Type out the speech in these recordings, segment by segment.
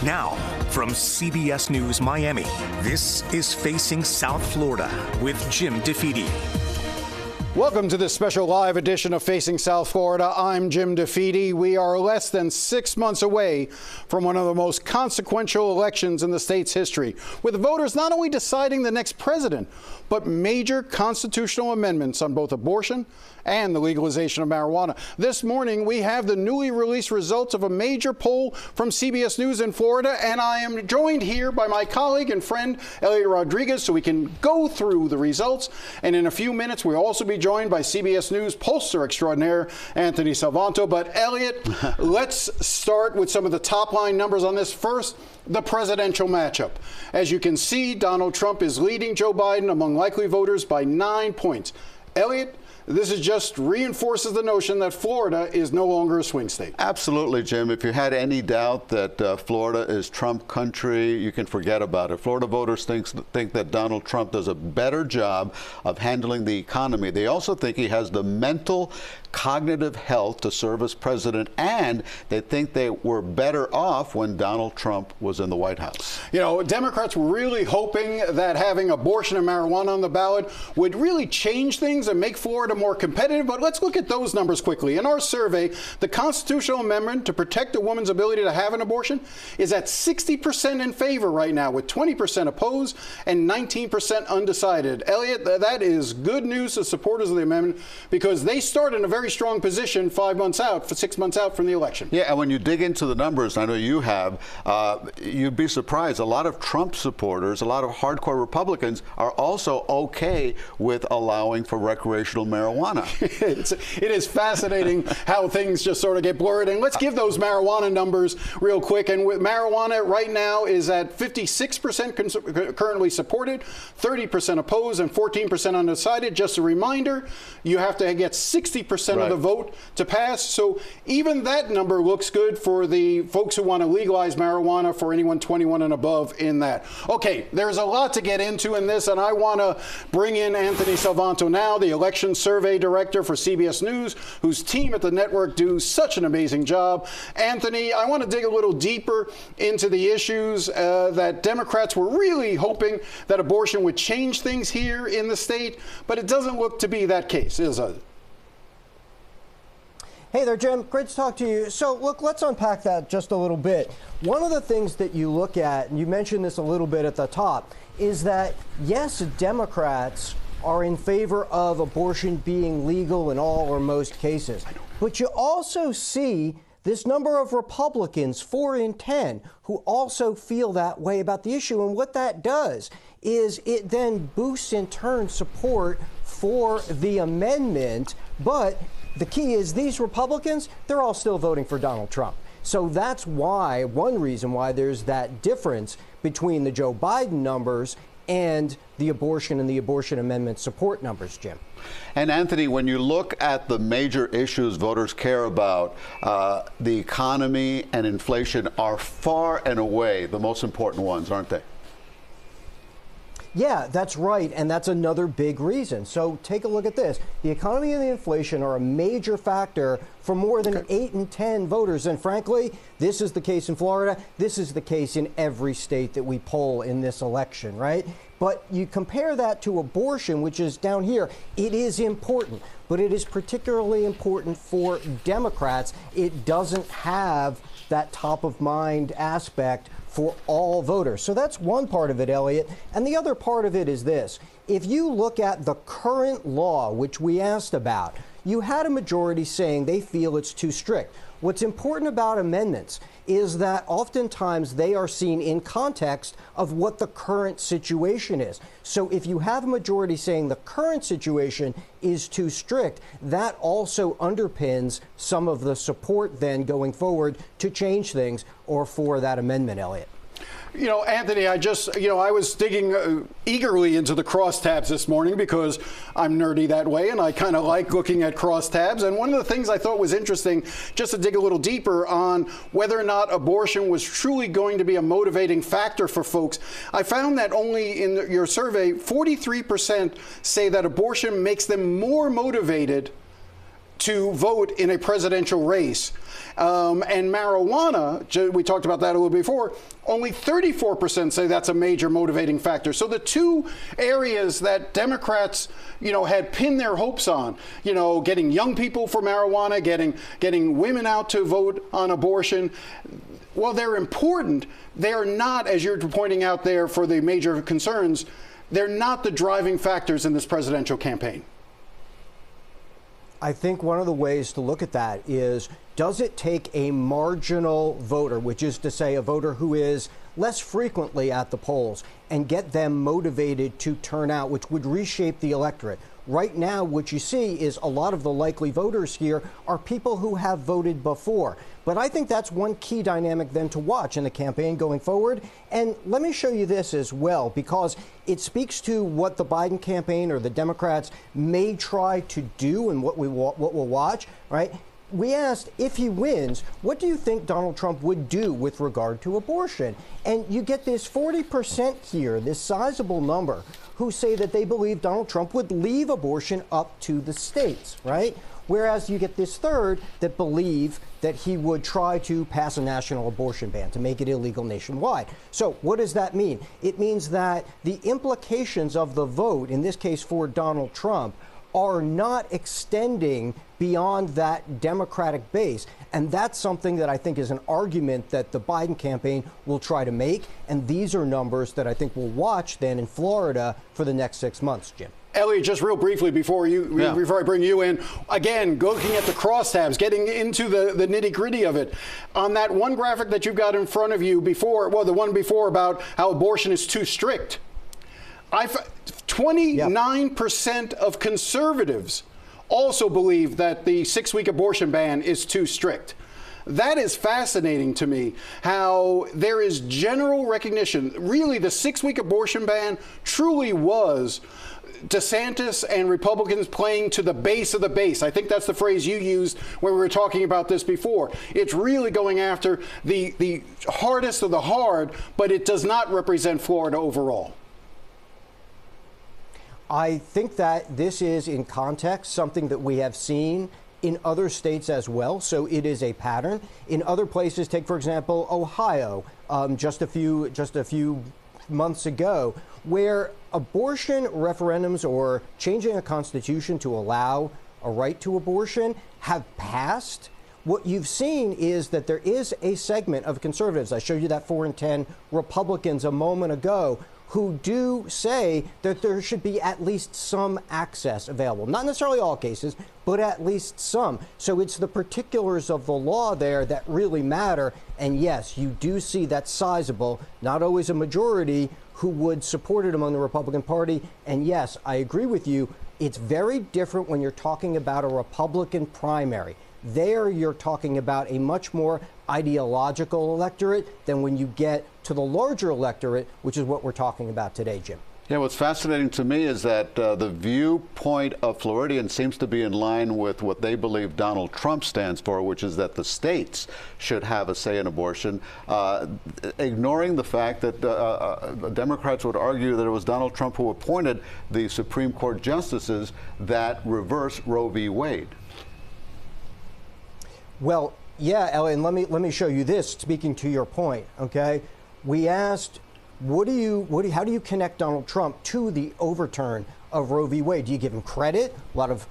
Now, from CBS News Miami, this is Facing South Florida with Jim DeFede. Welcome to this special live edition of Facing South Florida. I'm Jim DeFede. We are less than 6 months away from one of the most consequential elections in the state's history, with voters not only deciding the next president, but major constitutional amendments on both abortion and the legalization of marijuana. This morning, we have the newly released results of a major poll from CBS News in Florida, and I am joined here by my colleague and friend, Eliott Rodriguez, so we can go through the results. And in a few minutes, we'll also be joined by CBS News pollster extraordinaire, Anthony Salvanto. But Eliott, let's start with some of the top line numbers on this. First, the presidential matchup. As you can see, Donald Trump is leading Joe Biden among likely voters by 9 points. Eliott, this is just reinforces the notion that Florida is no longer a swing state. Absolutely, Jim. If you had any doubt that Florida is Trump country, you can forget about it. Florida voters think that Donald Trump does a better job of handling the economy. They also think he has the mental, cognitive health to serve as president, and they think they were better off when Donald Trump was in the White House. You know, Democrats were really hoping that having abortion and marijuana on the ballot would really change things and make Florida more competitive, but let's look at those numbers quickly. In our survey, the constitutional amendment to protect a woman's ability to have an abortion is at 60% in favor right now, with 20% opposed and 19% undecided. Eliott, that is good news to supporters of the amendment, because they start in a very strong position 6 months out from the election. Yeah, and when you dig into the numbers, I know you have, you'd be surprised. A lot of Trump supporters, a lot of hardcore Republicans are also okay with allowing for recreational marijuana. It is fascinating how things just sort of get blurred. And let's give those marijuana numbers real quick. And with marijuana right now is at 56% currently supported, 30% opposed, and 14% undecided. Just a reminder, you have to get 60% of the vote to pass. So even that number looks good for the folks who want to legalize marijuana for anyone 21 and above in that. Okay, there's a lot to get into in this, and I want to bring in Anthony Salvanto now, the election survey director for CBS News, whose team at the network do such an amazing job. Anthony, I want to dig a little deeper into the issues that Democrats were really hoping that abortion would change things here in the state, but it doesn't look to be that case, is it? Hey there, Jim. Great to talk to you. So, look, let's unpack that just a little bit. One of the things that you look at, and you mentioned this a little bit at the top, is that, yes, Democrats are in favor of abortion being legal in all or most cases. But you also see this number of Republicans, 4 in 10, who also feel that way about the issue. And what that does is it then boosts in turn support for the amendment. But the key is these Republicans, they're all still voting for Donald Trump. So that's why, one reason why there's that difference between the Joe Biden numbers and the abortion and the abortion amendment support numbers, Jim. And Anthony, when you look at the major issues voters care about, the economy and inflation are far and away the most important ones, aren't they? Yeah, that's right. And that's another big reason. So take a look at this. The economy and the inflation are a major factor for more than 8 in 10 voters. And frankly, this is the case in Florida. This is the case in every state that we poll in this election, right? But you compare that to abortion, which is down here. It is important, but it is particularly important for Democrats. It doesn't have that top of mind aspect for all voters. So that's one part of it, Eliott. And the other part of it is this. If you look at the current law, which we asked about, you had a majority saying they feel it's too strict. What's important about amendments is that oftentimes they are seen in context of what the current situation is. So if you have a majority saying the current situation is too strict, that also underpins some of the support then going forward to change things or for that amendment, Eliott. You know, Anthony, I was digging eagerly into the crosstabs this morning because I'm nerdy that way, and I kind of like looking at crosstabs. And one of the things I thought was interesting, just to dig a little deeper on whether or not abortion was truly going to be a motivating factor for folks, I found that only in your survey, 43% say that abortion makes them more motivated to vote in a presidential race. And marijuana, we talked about that a little before, only 34% say that's a major motivating factor. So the two areas that Democrats, had pinned their hopes on, getting young people for marijuana, getting women out to vote on abortion, well, they're important. They're not, as you're pointing out there for the major concerns, they're not the driving factors in this presidential campaign. I think one of the ways to look at that is, does it take a marginal voter, which is to say a voter who is less frequently at the polls, and get them motivated to turn out, which would reshape the electorate? Right now, what you see is a lot of the likely voters here are people who have voted before. But I think that's one key dynamic then to watch in the campaign going forward. And let me show you this as well, because it speaks to what the Biden campaign or the Democrats may try to do and what we'll watch, right? We asked, if he wins, what do you think Donald Trump would do with regard to abortion? And you get this 40% here, this sizable number, who say that they believe Donald Trump would leave abortion up to the states, right? Whereas you get this third that believe that he would try to pass a national abortion ban to make it illegal nationwide. So what does that mean? It means that the implications of the vote, in this case for Donald Trump, are not extending beyond that Democratic base. And that's something that I think is an argument that the Biden campaign will try to make. And these are numbers that I think we'll watch then in Florida for the next 6 months, Jim. Eliott, just real briefly before I bring you in, again, looking at the crosstabs, getting into the nitty-gritty of it. On that one graphic that you've got in front of you before, well, the one before about how abortion is too strict, 29% of conservatives also believe that the 6-week abortion ban is too strict. That is fascinating to me, how there is general recognition. Really, the 6-week abortion ban truly was DeSantis and Republicans playing to the base of the base. I think that's the phrase you used when we were talking about this before. It's really going after the hardest of the hard, but it does not represent Florida overall. I think that this is, in context, something that we have seen in other states as well. So it is a pattern. In other places, take, for example, Ohio, just a few months ago, where abortion referendums or changing a constitution to allow a right to abortion have passed. What you've seen is that there is a segment of conservatives, I showed you that 4 in 10 Republicans a moment ago, who do say that there should be at least some access available. Not necessarily all cases, but at least some. So it's the particulars of the law there that really matter. And yes, you do see that sizable, not always a majority, who would support it among the Republican Party. And yes, I agree with you. It's very different when you're talking about a Republican primary. There you're talking about a much more ideological electorate than when you get to the larger electorate, which is what we're talking about today, Jim. Yeah, what's fascinating to me is that the viewpoint of Floridians seems to be in line with what they believe Donald Trump stands for, which is that the states should have a say in abortion, ignoring the fact that Democrats would argue that it was Donald Trump who appointed the Supreme Court justices that reversed Roe v. Wade. Well, yeah, Eliott, and let me show you this, speaking to your point, okay? We asked, how do you connect Donald Trump to the overturn of Roe v. Wade? Do you give him credit? A lot of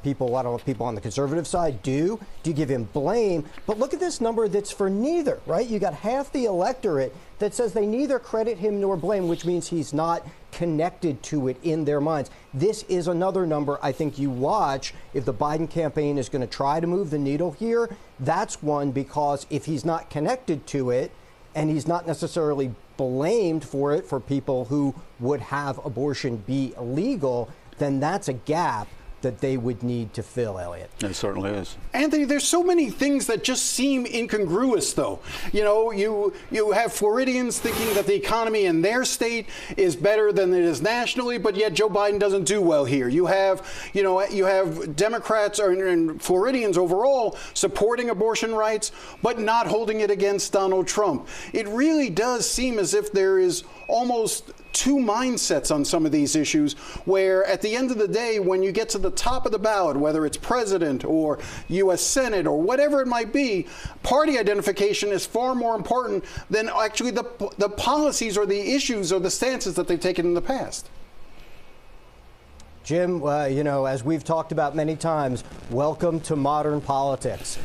people on the conservative side do. Do you give him blame? But look at this number that's for neither, right? You got half the electorate that says they neither credit him nor blame, which means he's not connected to it in their minds. This is another number I think you watch if the Biden campaign is going to try to move the needle here. That's one, because if he's not connected to it and he's not necessarily blamed for it for people who would have abortion be illegal, then that's a gap that they would need to fill, Eliott. It certainly is. Anthony, there's so many things that just seem incongruous, though. You know, you have Floridians thinking that the economy in their state is better than it is nationally, but yet Joe Biden doesn't do well here. You have Democrats and Floridians overall supporting abortion rights, but not holding it against Donald Trump. It really does seem as if there is almost two mindsets on some of these issues, where at the end of the day, when you get to the top of the ballot, whether it's president or U.S. Senate or whatever it might be, party identification is far more important than actually the policies or the issues or the stances that they've taken in the past. Jim, you know, as we've talked about many times, welcome to modern politics.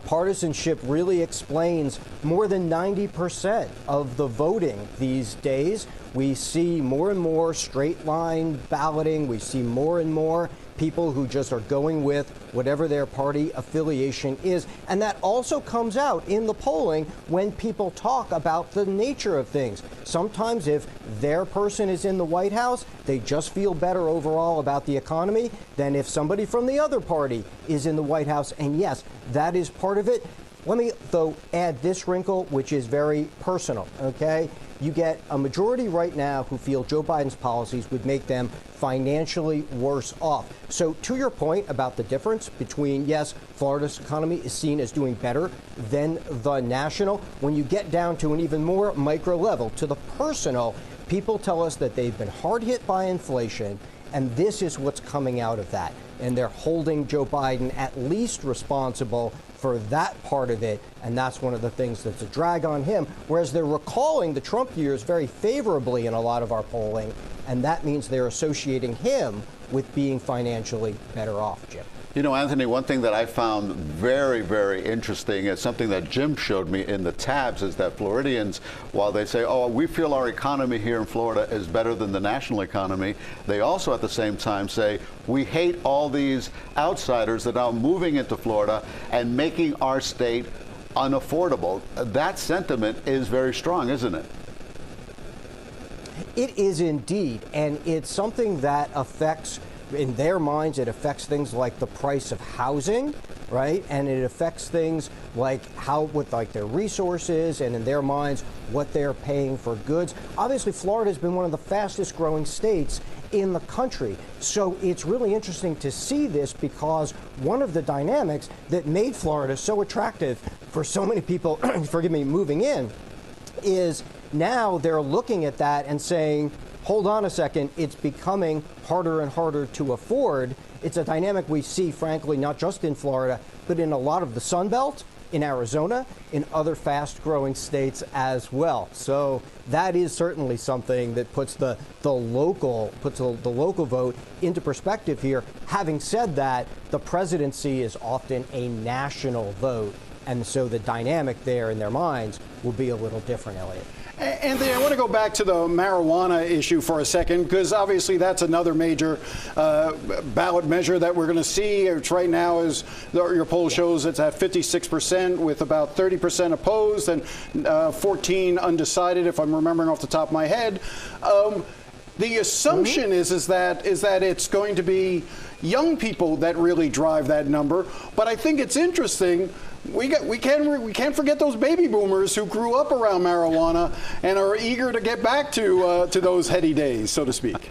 Partisanship really explains more than 90% of the voting these days. We see more and more straight line balloting. We see more and more people who just are going with whatever their party affiliation is. And that also comes out in the polling when people talk about the nature of things. Sometimes if their person is in the White House, they just feel better overall about the economy than if somebody from the other party is in the White House. And yes, that is part of it. Let me, though, add this wrinkle, which is very personal, okay? You get a majority right now who feel Joe Biden's policies would make them financially worse off. So to your point about the difference between, yes, Florida's economy is seen as doing better than the national, when you get down to an even more micro level, to the personal, people tell us that they've been hard hit by inflation, and this is what's coming out of that. And they're holding Joe Biden at least responsible for that part of it, and that's one of the things that's a drag on him, whereas they're recalling the Trump years very favorably in a lot of our polling, and that means they're associating him with being financially better off, Jim. You know, Anthony, one thing that I found very, very interesting is something that Jim showed me in the tabs is that Floridians, while they say, oh, we feel our economy here in Florida is better than the national economy, they also at the same time say, we hate all these outsiders that are moving into Florida and making our state unaffordable. That sentiment is very strong, isn't it? It is indeed, and it's something that affects, in their minds, it affects things like the price of housing, right? And it affects things like with their resources, and in their minds, what they're paying for goods. Obviously, Florida has been one of the fastest growing states in the country. So it's really interesting to see this, because one of the dynamics that made Florida so attractive for so many people, forgive me, moving in, is now they're looking at that and saying, hold on a second, it's becoming harder and harder to afford. It's a dynamic we see, frankly, not just in Florida, but in a lot of the Sun Belt, in Arizona, in other fast-growing states as well. So that is certainly something that puts the local vote into perspective here. Having said that, the presidency is often a national vote, and so the dynamic there in their minds will be a little different, Eliott. Anthony, I want to go back to the marijuana issue for a second, because obviously that's another major ballot measure that we're going to see. Which right now is, your poll shows it's at 56%, with about 30% opposed and 14 undecided, if I'm remembering off the top of my head. The assumption is that it's going to be young people that really drive that number. But I think it's interesting. We can't forget those baby boomers who grew up around marijuana and are eager to get back to those heady days, so to speak.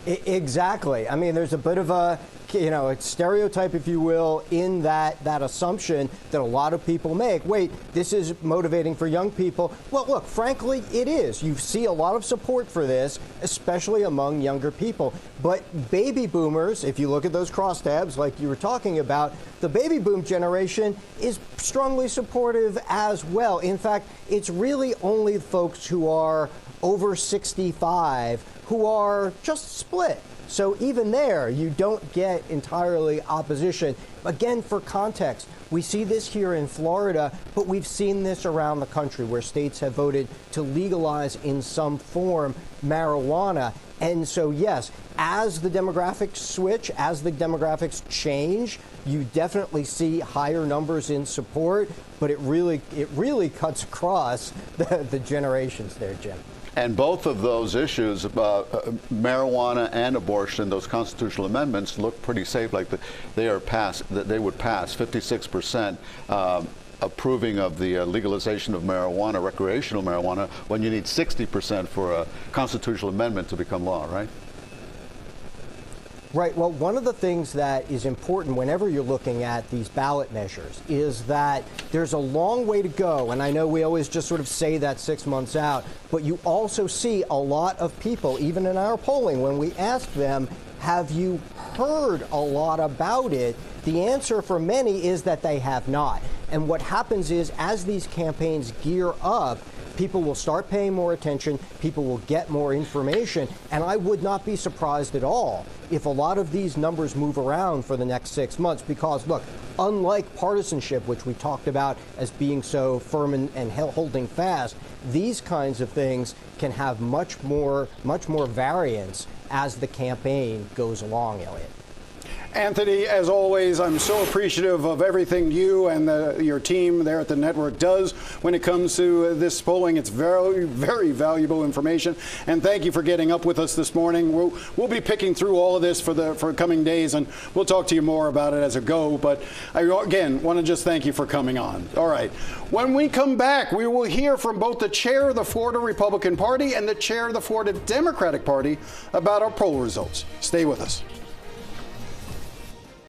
Exactly. I mean, there's a bit of a, a stereotype, if you will, in that assumption that a lot of people make. Wait, this is motivating for young people. Well, look, frankly, it is. You see a lot of support for this, especially among younger people. But baby boomers, if you look at those crosstabs like you were talking about, the baby boom generation is strongly supportive as well. In fact, it's really only folks who are over 65 who are just split. So even there, you don't get entirely opposition. Again, for context, we see this here in Florida, but we've seen this around the country where states have voted to legalize in some form marijuana. And so, yes, as the demographics switch, as the demographics change, you definitely see higher numbers in support, but it really cuts across the generations there, Jim. And both of those issues, marijuana and abortion, those constitutional amendments look pretty safe, like they would pass. 56% approving of the legalization of marijuana, recreational marijuana, when you need 60% for a constitutional amendment to become law, right? Right. Well, one of the things that is important whenever you're looking at these ballot measures is that there's a long way to go. And I know we always just sort of say that 6 months out, but you also see a lot of people, even in our polling, when we ask them, have you heard a lot about it? The answer for many is that they have not. And what happens is, as these campaigns gear up, people will start paying more attention, people will get more information, and I would not be surprised at all if a lot of these numbers move around for the next 6 months, because, look, unlike partisanship, which we talked about as being so firm and holding fast, these kinds of things can have much more variance as the campaign goes along, Eliott. Anthony, as always, I'm so appreciative of everything you and your team there at the network does when it comes to this polling. It's very, very valuable information. And thank you for getting up with us this morning. We'll be picking through all of this for coming days, and we'll talk to you more about it as it goes. But I, again, want to just thank you for coming on. All right. When we come back, we will hear from both the chair of the Florida Republican Party and the chair of the Florida Democratic Party about our poll results. Stay with us.